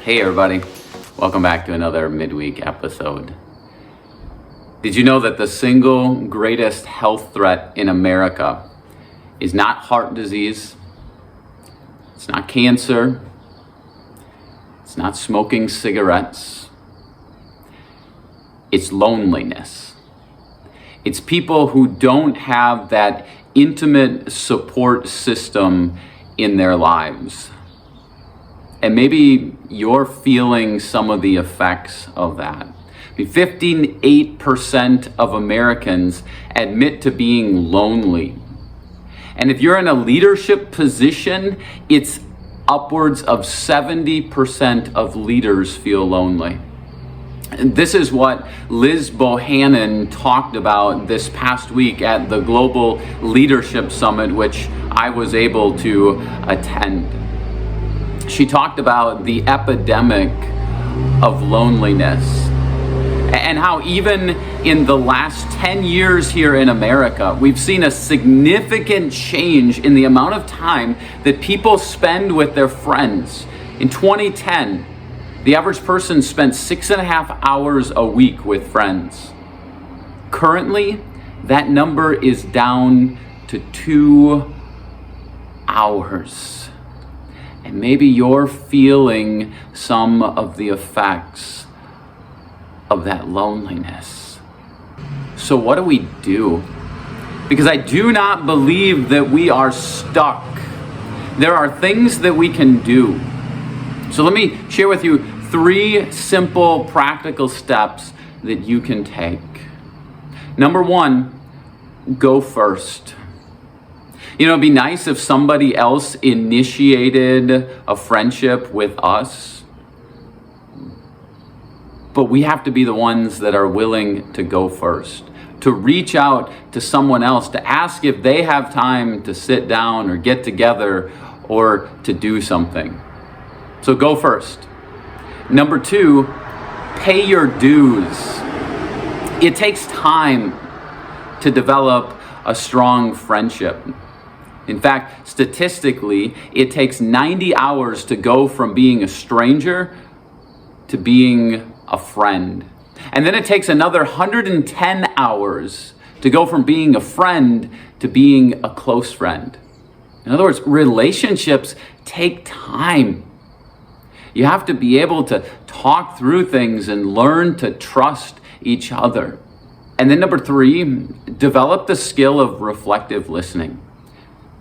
Hey everybody, welcome back to another midweek episode. Did you know that the single greatest health threat in America is not heart disease, it's not cancer, it's not smoking cigarettes, it's loneliness. It's people who don't have that intimate support system in their lives. And maybe you're feeling some of the effects of that. 58% of Americans admit to being lonely. And if you're in a leadership position, it's upwards of 70% of leaders feel lonely. And this is what Liz Bohannon talked about this past week at the Global Leadership Summit, which I was able to attend. She talked about the epidemic of loneliness and how even in the last 10 years here in America, we've seen a significant change in the amount of time that people spend with their friends. In 2010, the average person spent 6.5 hours a week with friends. Currently, that number is down to 2 hours. And maybe you're feeling some of the effects of that loneliness. So what do we do? Because I do not believe that we are stuck. There are things that we can do. So let me share with you 3 simple, practical steps that you can take. Number 1, go first. You know, it'd be nice if somebody else initiated a friendship with us, but we have to be the ones that are willing to go first, to reach out to someone else, to ask if they have time to sit down or get together or to do something. So go first. Number 2, pay your dues. It takes time to develop a strong friendship. In fact, statistically, it takes 90 hours to go from being a stranger to being a friend. And then it takes another 110 hours to go from being a friend to being a close friend. In other words, relationships take time. You have to be able to talk through things and learn to trust each other. And then number 3, develop the skill of reflective listening.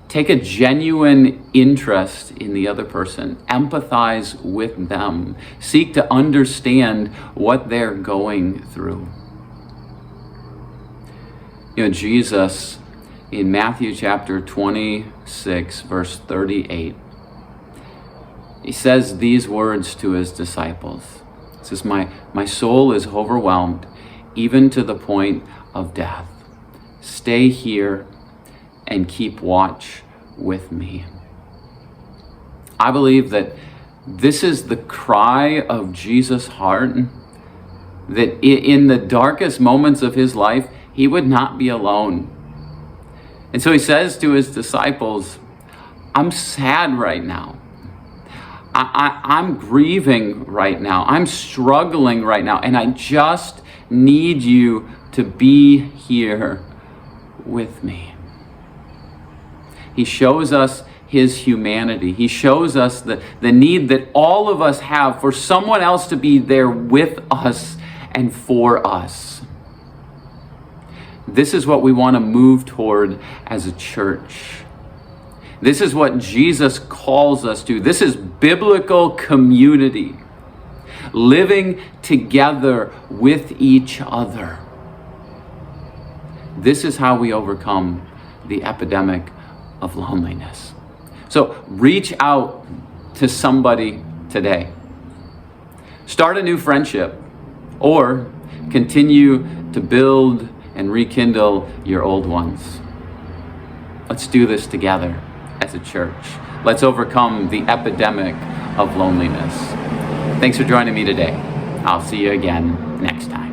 Take a genuine interest in the other person. Empathize with them. Seek to understand what they're going through. You know, Jesus, in Matthew chapter 26, verse 38, he says these words to his disciples. He says, my soul is overwhelmed, even to the point of death. Stay here and keep watch with me. I believe that this is the cry of Jesus' heart, that in the darkest moments of his life, he would not be alone. And so he says to his disciples, I'm sad right now. I'm grieving right now. I'm struggling right now. And I just need you to be here with me. He shows us his humanity. He shows us the need that all of us have for someone else to be there with us and for us. This is what we want to move toward as a church. This is what Jesus calls us to. This is biblical community. Living together with each other. This is how we overcome the epidemic of loneliness. So reach out to somebody today. Start a new friendship or continue to build and rekindle your old ones. Let's do this together as a church. Let's overcome the epidemic of loneliness. Thanks for joining me today. I'll see you again next time.